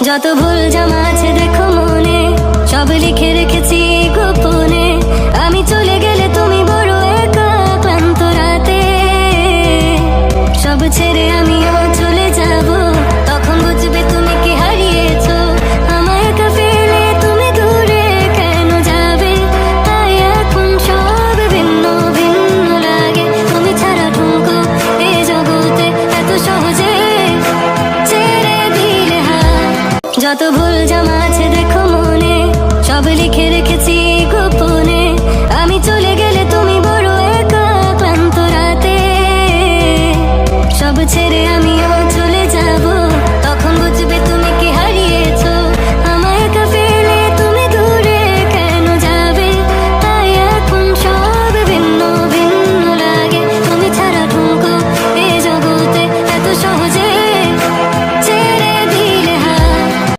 যত ভুল জমা আছে দেখো মনে, সব লিখে রেখেছি গোপনে। আমি চলে গেলে তুমি বড় একা ক্লান্ত রাতে, সব ছেড়ে আমিও চলে যাব, তখন বুঝবে তুমি কি হারিয়েছো। আমায় একা ফেলে তুমি দূরে কেন যাবে, তাই এখন সব ভিন্ন ভিন্ন লাগে। তুমি ছাড়া ঠুমকো এ জগতে এত সহজে ছেড়ে দিলে হাত। যত ভুল জমা আছে দেখো মনে, সব লিখে রেখেছি গোপনে।